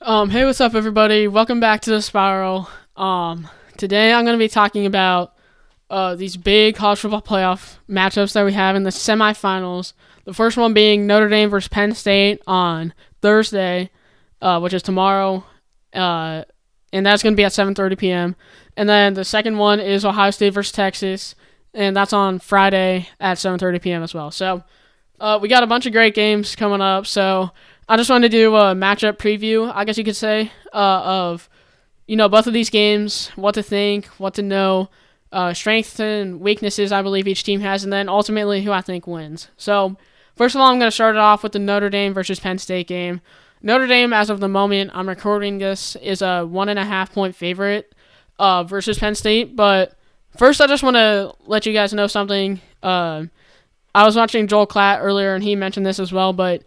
Hey, what's up, everybody? Welcome back to the Spiral. Today I'm going to be talking about these big college football playoff matchups that we have in the semifinals. The first one being Notre Dame versus Penn State on Thursday, which is tomorrow, and that's going to be at 7:30 p.m. And then the second one is Ohio State versus Texas, and that's on Friday at 7:30 p.m. as well. So we got a bunch of great games coming up. So I just wanted to do a matchup preview, I guess you could say, of both of these games, what to think, what to know, strengths and weaknesses I believe each team has, and then ultimately who I think wins. So first of all, I'm going to start it off with the Notre Dame versus Penn State game. Notre Dame, as of the moment I'm recording this, is a 1.5-point favorite versus Penn State. But first, I just want to let you guys know something. I was watching Joel Klatt earlier, and he mentioned this as well, but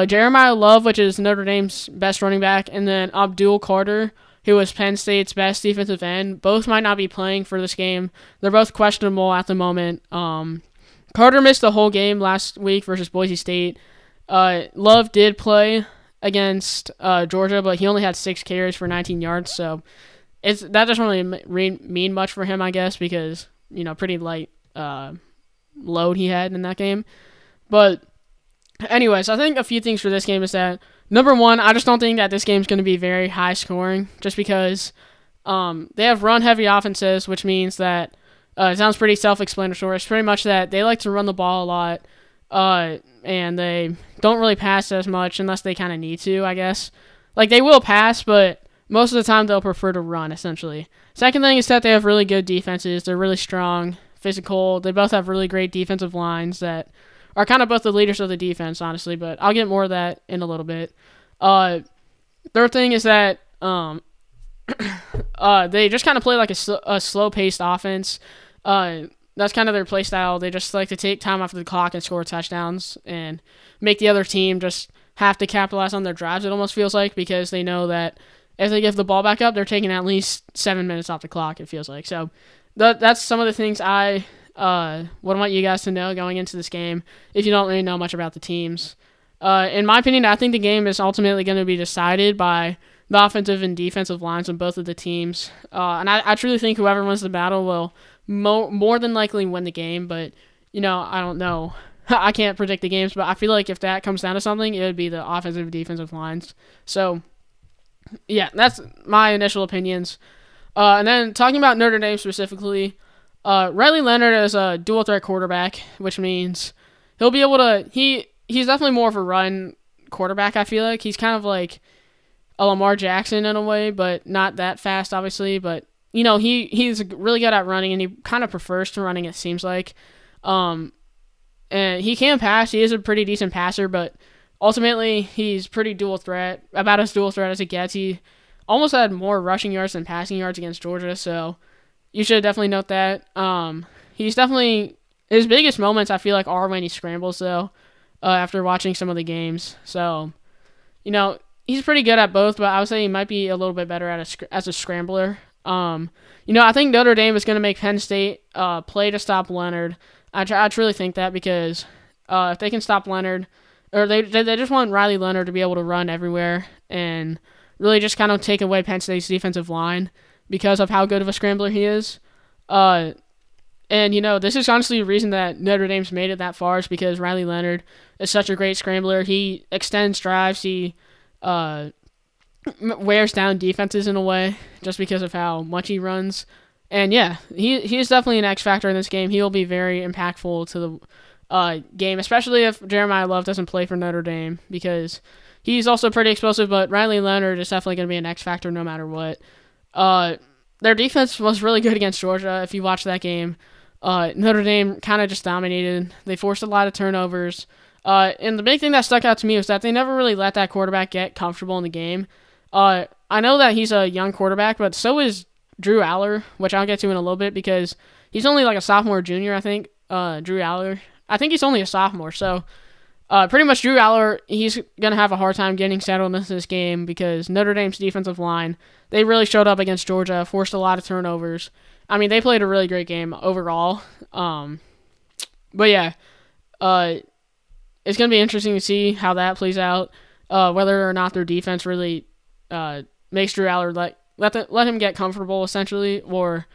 Jeremiah Love, which is Notre Dame's best running back, and then Abdul Carter, who was Penn State's best defensive end, both might not be playing for this game. They're both questionable at the moment. Carter missed the whole game last week versus Boise State. Love did play against Georgia, but he only had 6 carries for 19 yards, so that doesn't really mean much for him, I guess, because pretty light load he had in that game. But anyways, I think a few things for this game is that, number one, I just don't think that this game is going to be very high scoring, just because they have run-heavy offenses, which means that it sounds pretty self-explanatory. It's pretty much that they like to run the ball a lot, and they don't really pass as much unless they kind of need to, I guess. Like, they will pass, but most of the time they'll prefer to run, essentially. Second thing is that they have really good defenses. They're really strong, physical. They both have really great defensive lines that are kind of both the leaders of the defense, honestly, but I'll get more of that in a little bit. Third thing is that they just kind of play like a slow-paced offense. That's kind of their play style. They just like to take time off the clock and score touchdowns and make the other team just have to capitalize on their drives, it almost feels like, because they know that if they give the ball back up, they're taking at least 7 minutes off the clock, it feels like. So that's some of the things I would want you guys to know going into this game if you don't really know much about the teams. In my opinion, I think the game is ultimately going to be decided by the offensive and defensive lines of both of the teams. And I truly think whoever wins the battle will more than likely win the game, but, I don't know. I can't predict the games, but I feel like if that comes down to something, it would be the offensive and defensive lines. So, yeah, that's my initial opinions. And then talking about Notre Dame specifically, Riley Leonard is a dual threat quarterback, which means he'll be able to. He's definitely more of a run quarterback. I feel like he's kind of like a Lamar Jackson in a way, but not that fast, obviously. But he's really good at running, and he kind of prefers to running. It seems like, and he can pass. He is a pretty decent passer, but ultimately he's pretty dual threat, about as dual threat as it gets. He almost had more rushing yards than passing yards against Georgia, so you should definitely note that. He's definitely, his biggest moments I feel like are when he scrambles, though, after watching some of the games. So, he's pretty good at both, but I would say he might be a little bit better as a scrambler. I think Notre Dame is going to make Penn State play to stop Leonard. I truly think that, because if they can stop Leonard, or they just want Riley Leonard to be able to run everywhere and really just kind of take away Penn State's defensive line because of how good of a scrambler he is. And, this is honestly the reason that Notre Dame's made it that far, is because Riley Leonard is such a great scrambler. He extends drives. He wears down defenses in a way just because of how much he runs. And, yeah, he is definitely an X factor in this game. He will be very impactful to the game, especially if Jeremiah Love doesn't play for Notre Dame, because he's also pretty explosive, but Riley Leonard is definitely going to be an X factor no matter what. Their defense was really good against Georgia. If you watch that game, Notre Dame kind of just dominated. They forced a lot of turnovers. And the big thing that stuck out to me was that they never really let that quarterback get comfortable in the game. I know that he's a young quarterback, but so is Drew Aller, which I'll get to in a little bit, because he's only like a sophomore, junior, I think. Drew Aller. I think he's only a sophomore, so pretty much Drew Aller, he's going to have a hard time getting settled into this game, because Notre Dame's defensive line, they really showed up against Georgia, forced a lot of turnovers. I mean, they played a really great game overall. But yeah, it's going to be interesting to see how that plays out, whether or not their defense really makes Drew Aller let him get comfortable essentially, or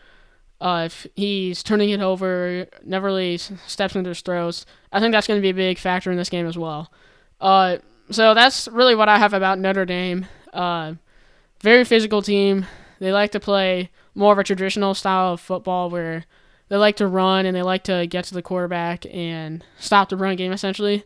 if he's turning it over, never really steps into his throws. I think that's going to be a big factor in this game as well. So that's really what I have about Notre Dame. Very physical team. They like to play more of a traditional style of football where they like to run and they like to get to the quarterback and stop the run game essentially.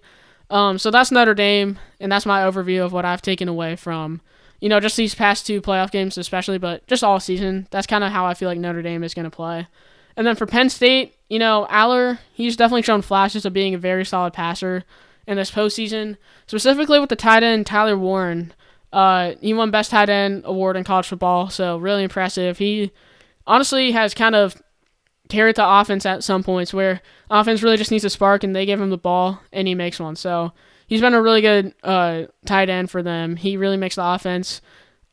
So that's Notre Dame, and that's my overview of what I've taken away from, just these past 2 playoff games especially, but just all season. That's kind of how I feel like Notre Dame is going to play. And then for Penn State, Aller, he's definitely shown flashes of being a very solid passer in this postseason, specifically with the tight end Tyler Warren. He won Best Tight End award in college football, so really impressive. He honestly has kind of carried the offense at some points where offense really just needs a spark and they give him the ball and he makes one. So he's been a really good tight end for them. He really makes the offense.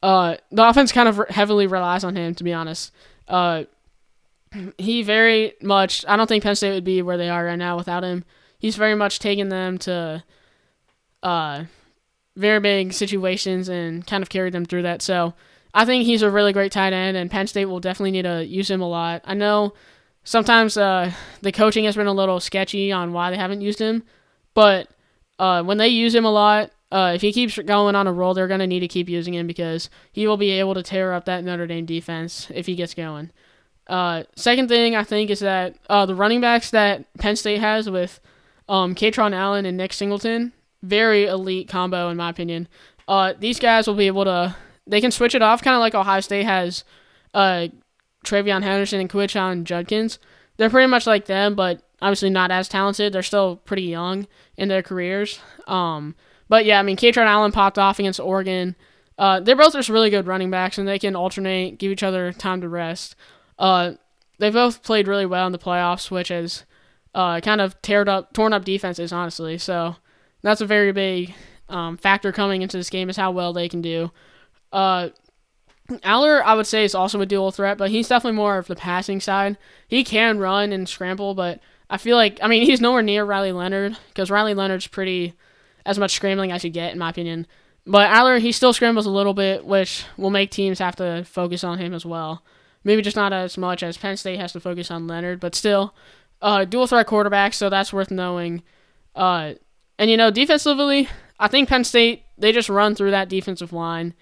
The offense kind of heavily relies on him, to be honest. He very much, I don't think Penn State would be where they are right now without him. He's very much taken them to very big situations and kind of carried them through that. So I think he's a really great tight end, and Penn State will definitely need to use him a lot. I know sometimes the coaching has been a little sketchy on why they haven't used him, but when they use him a lot, if he keeps going on a roll, they're going to need to keep using him because he will be able to tear up that Notre Dame defense if he gets going. Second thing I think is that the running backs that Penn State has with Katron Allen and Nick Singleton, very elite combo in my opinion. These guys will be able to, they can switch it off kind of like Ohio State has Travion Henderson and Quinshon Judkins. They're pretty much like them, but obviously not as talented. They're still pretty young in their careers. But yeah, Katron Allen popped off against Oregon. They're both just really good running backs, and they can alternate, give each other time to rest. They both played really well in the playoffs, which has kind of torn up defenses, honestly. So that's a very big factor coming into this game is how well they can do. Aller, I would say, is also a dual threat, but he's definitely more of the passing side. He can run and scramble, but I feel like, he's nowhere near Riley Leonard, because Riley Leonard's pretty as much scrambling as you get, in my opinion. But Aller, he still scrambles a little bit, which will make teams have to focus on him as well. Maybe just not as much as Penn State has to focus on Leonard, but still, dual threat quarterback, so that's worth knowing. And, defensively, I think Penn State, they just run through that defensive line,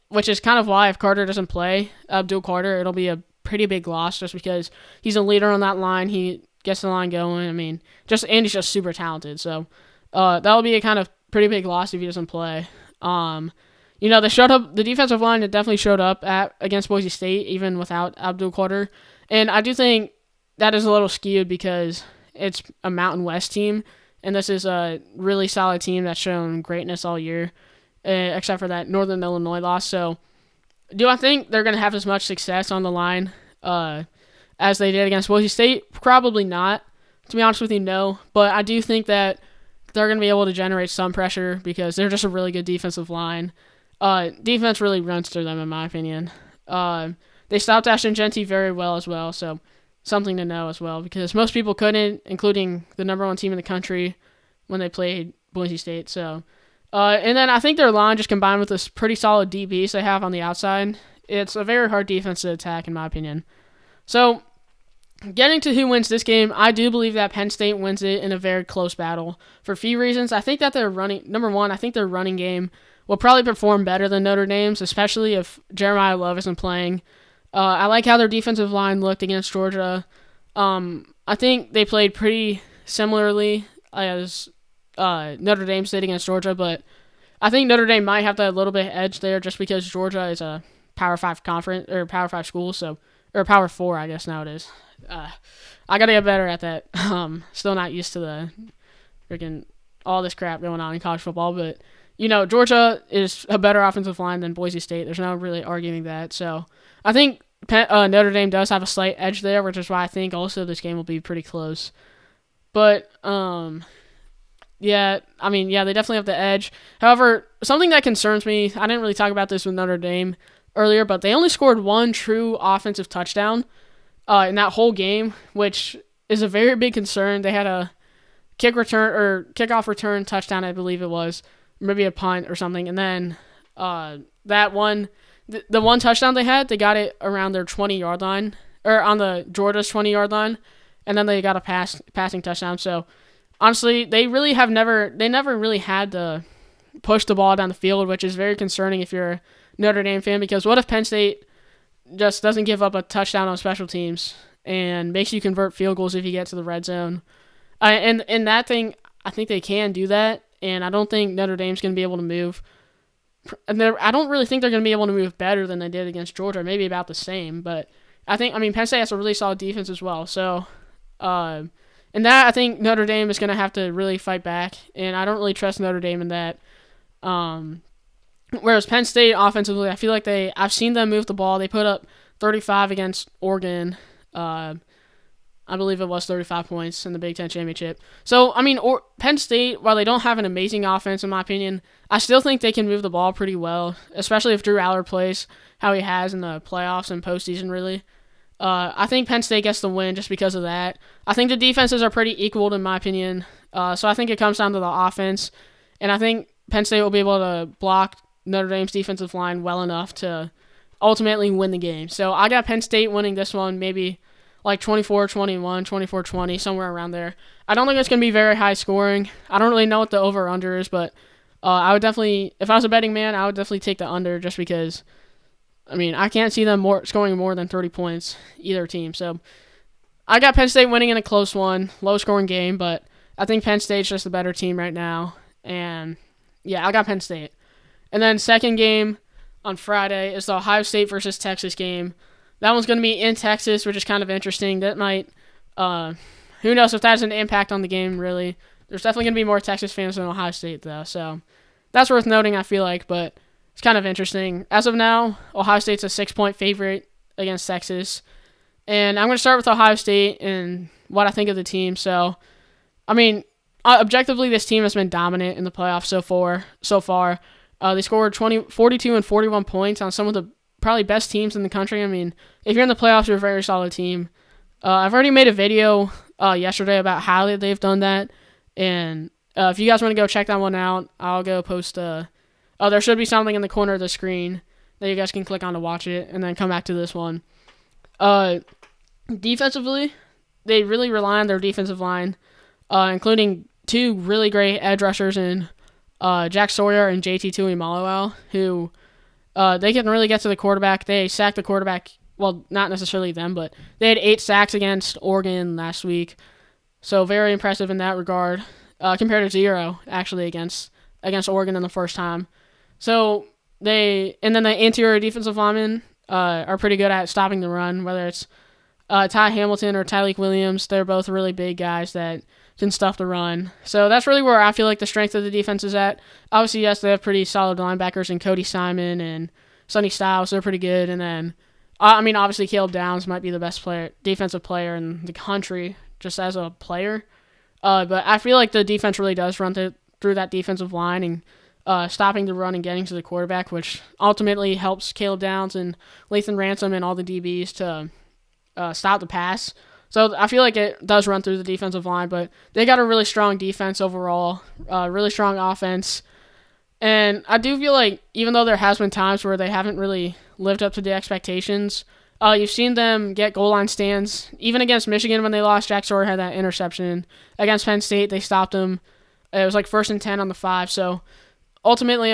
which is kind of why if Carter doesn't play, Abdul Carter, it'll be a pretty big loss just because he's a leader on that line. He gets the line going. Andy's just super talented. So that'll be a kind of pretty big loss if he doesn't play. They showed up. The defensive line it definitely showed up against Boise State even without Abdul Carter, and I do think that is a little skewed because it's a Mountain West team, and this is a really solid team that's shown greatness all year, except for that Northern Illinois loss. So, do I think they're going to have as much success on the line as they did against Boise State? Probably not. To be honest with you, no. But I do think that they're going to be able to generate some pressure because they're just a really good defensive line. Defense really runs through them, in my opinion. They stopped Ashton Genty very well as well, so something to know as well, because most people couldn't, including the number one team in the country when they played Boise State. So, and then I think their line just combined with this pretty solid DBs they have on the outside, it's a very hard defense to attack, in my opinion. So, getting to who wins this game, I do believe that Penn State wins it in a very close battle for a few reasons. I think that number one, I think their running game will probably perform better than Notre Dame's, especially if Jeremiah Love isn't playing. I like how their defensive line looked against Georgia. I think they played pretty similarly as Notre Dame did against Georgia, but I think Notre Dame might have that little bit edge there just because Georgia is a Power 5 conference or Power 5 school, or Power 4, I guess now it is. I gotta get better at that. Still not used to the freaking all this crap going on in college football, but Georgia is a better offensive line than Boise State. There's no really arguing that. So I think Notre Dame does have a slight edge there, which is why I think also this game will be pretty close. But they definitely have the edge. However, something that concerns me, I didn't really talk about this with Notre Dame earlier, but they only scored one true offensive touchdown in that whole game, which is a very big concern. They had a kickoff return touchdown, I believe it was, maybe a punt or something, and then That one, the one touchdown they had, they got it around their 20-yard line, or on the Georgia's 20-yard line, and then they got a passing touchdown. So honestly, they never really had to push the ball down the field, which is very concerning if you're a Notre Dame fan, because what if Penn State just doesn't give up a touchdown on special teams and makes you convert field goals if you get to the red zone? And that thing, I think they can do that, and I don't think Notre Dame's going to be able to move. I don't really think they're going to be able to move better than they did against Georgia, maybe about the same, but Penn State has a really solid defense as well. So, in that, I think Notre Dame is going to have to really fight back, and I don't really trust Notre Dame in that. Whereas Penn State offensively, I feel like I've seen them move the ball. They put up 35 against Oregon. I believe it was 35 points in the Big Ten Championship. So, Penn State, while they don't have an amazing offense, in my opinion, I still think they can move the ball pretty well, especially if Drew Aller plays how he has in the playoffs and postseason, really. I think Penn State gets the win just because of that. I think the defenses are pretty equal, in my opinion. So I think it comes down to the offense. And I think Penn State will be able to block Notre Dame's defensive line well enough to ultimately win the game. So I got Penn State winning this one, maybe like 24-21, 24-20, somewhere around there. I don't think it's going to be very high scoring. I don't really know what the over-under is, but I would definitely, if I was a betting man, I would definitely take the under just because, I can't see them scoring more than 30 points, either team. So I got Penn State winning in a close one, low-scoring game, but I think Penn State's just the better team right now. And, yeah, I got Penn State. And then second game on Friday is the Ohio State versus Texas game. That one's going to be in Texas, which is kind of interesting. That might, who knows if that has an impact on the game, really. There's definitely going to be more Texas fans than Ohio State, though. So that's worth noting, I feel like, but it's kind of interesting. As of now, Ohio State's a 6-point favorite against Texas. And I'm going to start with Ohio State and what I think of the team. So, objectively, this team has been dominant in the playoffs so far. They scored 42 and 41 points on some of the probably best teams in the country. If you're in the playoffs, you're a very solid team. I've already made a video yesterday about how they've done that. And if you guys want to go check that one out, I'll go post there should be something in the corner of the screen that you guys can click on to watch it and then come back to this one. Defensively, they really rely on their defensive line, including two really great edge rushers in Jack Sawyer and JT Tuimoloau, who they can really get to the quarterback. They sacked the quarterback, well, not necessarily them, but they had 8 sacks against Oregon last week. So very impressive in that regard, compared to 0, actually, against Oregon in the first time. So and then the interior defensive linemen are pretty good at stopping the run, whether it's Ty Hamilton or Tyleik Williams. They're both really big guys that can stuff the run. So that's really where I feel like the strength of the defense is at. Obviously, yes, they have pretty solid linebackers in Cody Simon and Sonny Styles. They're pretty good. And then, obviously, Caleb Downs might be the best defensive player in the country, just as a player. But I feel like the defense really does run through that defensive line and stopping the run and getting to the quarterback, which ultimately helps Caleb Downs and Lathan Ransom and all the DBs to stop the pass. So I feel like it does run through the defensive line, but they got a really strong defense overall, really strong offense. And I do feel like even though there has been times where they haven't really lived up to the expectations, you've seen them get goal line stands. Even against Michigan when they lost, Jack Sawyer had that interception. Against Penn State, they stopped him. It was like 1st and 10 on the 5. So ultimately,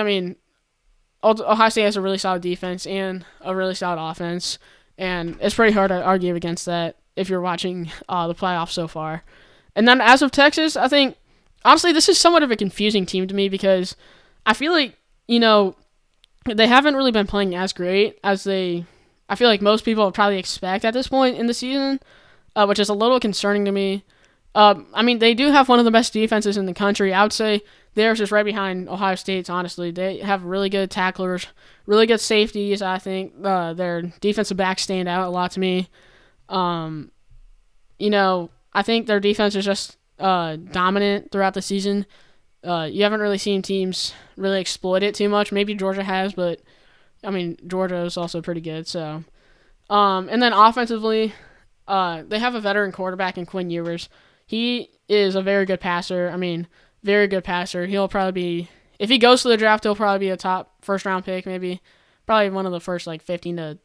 Ohio State has a really solid defense and a really solid offense. And it's pretty hard to argue against that if you're watching the playoffs so far. And then as of Texas, I think, honestly, this is somewhat of a confusing team to me because I feel like, they haven't really been playing as great as I feel like most people would probably expect at this point in the season, which is a little concerning to me. They do have one of the best defenses in the country. I would say theirs is right behind Ohio State's, honestly. They have really good tacklers, really good safeties, I think. Their defensive backs stand out a lot to me. I think their defense is just dominant throughout the season. You haven't really seen teams really exploit it too much. Maybe Georgia has, but Georgia is also pretty good. So, and then offensively, they have a veteran quarterback in Quinn Ewers. He is a very good passer. Very good passer. He'll probably be if he goes to the draft, he'll probably be a top first-round pick, maybe. Probably one of the first, 15 to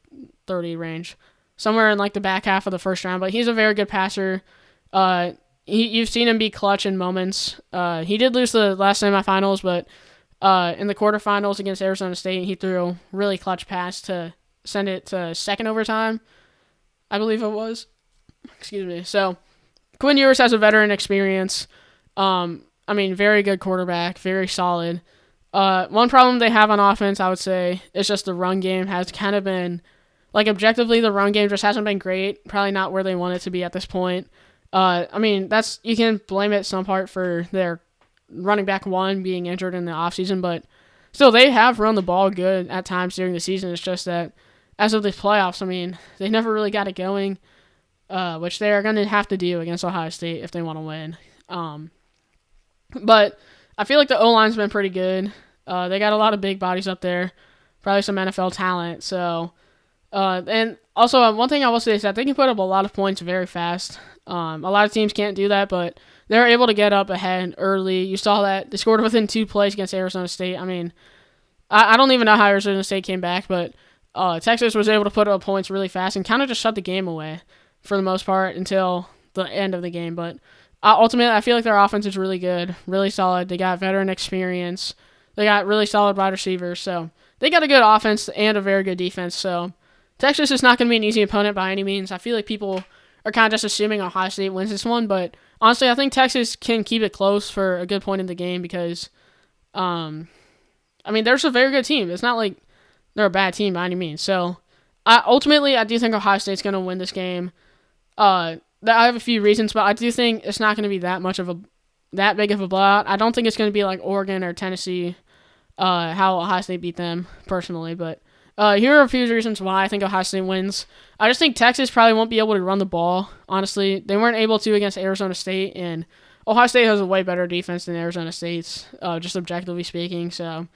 30 range. Somewhere in, the back half of the first round. But he's a very good passer. You've seen him be clutch in moments. He did lose the last semifinals, but in the quarterfinals against Arizona State, he threw a really clutch pass to send it to second overtime, I believe it was. Excuse me. So, Quinn Ewers has a veteran experience. Very good quarterback, very solid. One problem they have on offense, I would say, is just the run game has kind of been, objectively, the run game just hasn't been great. Probably not where they want it to be at this point. You can blame it some part for their running back one being injured in the offseason, but still, they have run the ball good at times during the season. It's just that as of the playoffs, they never really got it going, which they are going to have to do against Ohio State if they want to win. But I feel like the O-line's been pretty good. They got a lot of big bodies up there, probably some NFL talent. So, and also one thing I will say is that they can put up a lot of points very fast. A lot of teams can't do that, but they're able to get up ahead early. You saw that they scored within 2 plays against Arizona State. I don't even know how Arizona State came back, but Texas was able to put up points really fast and kind of just shut the game away for the most part until the end of the game. But ultimately, I feel like their offense is really good, really solid. They got veteran experience. They got really solid wide receivers. So they got a good offense and a very good defense. So Texas is not going to be an easy opponent by any means. I feel like people are kind of just assuming Ohio State wins this one, but honestly, I think Texas can keep it close for a good point in the game because, they're just a very good team. It's not like they're a bad team by any means. So, ultimately, I do think Ohio State's going to win this game. I have a few reasons, but I do think it's not going to be that big of a blowout. I don't think it's going to be like Oregon or Tennessee, how Ohio State beat them personally, but here are a few reasons why I think Ohio State wins. I just think Texas probably won't be able to run the ball, honestly. They weren't able to against Arizona State, and Ohio State has a way better defense than Arizona State's, just objectively speaking. So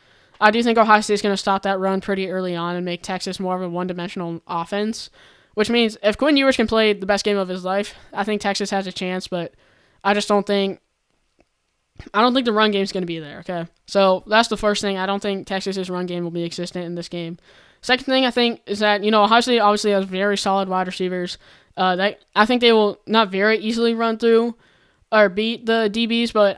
I do think Ohio State's going to stop that run pretty early on and make Texas more of a one-dimensional offense, which means if Quinn Ewers can play the best game of his life, I think Texas has a chance, but I don't think the run game's going to be there, okay? So that's the first thing. I don't think Texas's run game will be consistent in this game. Second thing I think is that, Ohio State obviously has very solid wide receivers. I think they will not very easily run through or beat the DBs, but,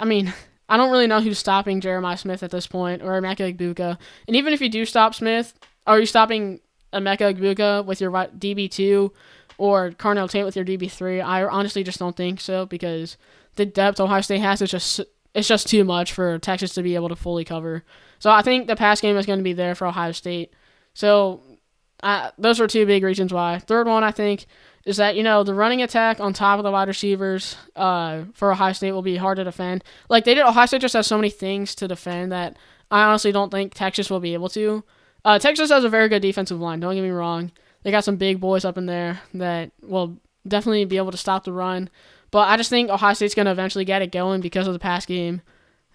I don't really know who's stopping Jeremiah Smith at this point or Emeka Egbuka. And even if you do stop Smith, are you stopping Emeka Egbuka with your DB2 or Carnell Tate with your DB3? I honestly just don't think so because the depth Ohio State has is just too much for Texas to be able to fully cover. So I think the pass game is going to be there for Ohio State. So those are 2 big reasons why. Third one, I think, is that, the running attack on top of the wide receivers for Ohio State will be hard to defend. Ohio State just has so many things to defend that I honestly don't think Texas will be able to. Texas has a very good defensive line, don't get me wrong. They got some big boys up in there that will definitely be able to stop the run. But I just think Ohio State's going to eventually get it going because of the pass game.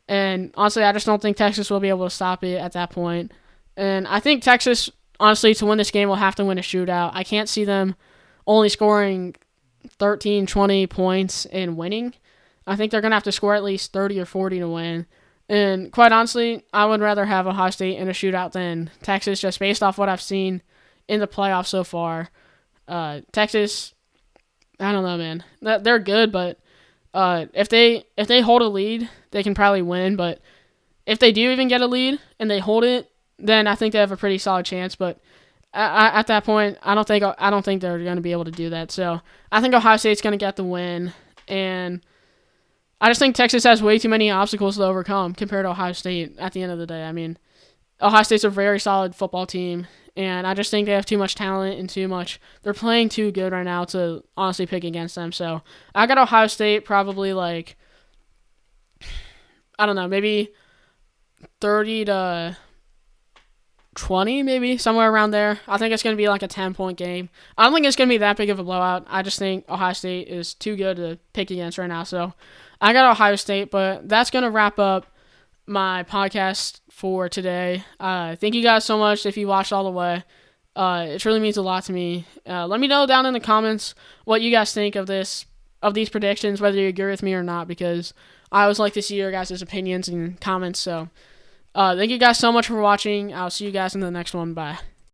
And honestly, I just don't think Texas will be able to stop it at that point. And I think Texas, honestly, to win this game will have to win a shootout. I can't see them only scoring 13, 20 points and winning. I think they're going to have to score at least 30 or 40 to win. And quite honestly, I would rather have Ohio State in a shootout than Texas just based off what I've seen in the playoffs so far. Texas, I don't know, man. They're good, but if they hold a lead, they can probably win. But if they do even get a lead and they hold it, then I think they have a pretty solid chance. But at that point, I don't think they're going to be able to do that. So I think Ohio State's going to get the win, and I just think Texas has way too many obstacles to overcome compared to Ohio State at the end of the day. Ohio State's a very solid football team, and I just think they have too much talent and they're playing too good right now to honestly pick against them. So I got Ohio State probably maybe 30 to 20, maybe somewhere around there. I think it's going to be like a 10-point game. I don't think it's going to be that big of a blowout. I just think Ohio State is too good to pick against right now. So I got Ohio State, but that's going to wrap up my podcast for today. Thank you guys so much if you watched all the way. It really means a lot to me. Let me know down in the comments what you guys think of these predictions, whether you agree with me or not, because I always like to see your guys' opinions and comments. So Thank you guys so much for watching. I'll see you guys in the next one. Bye.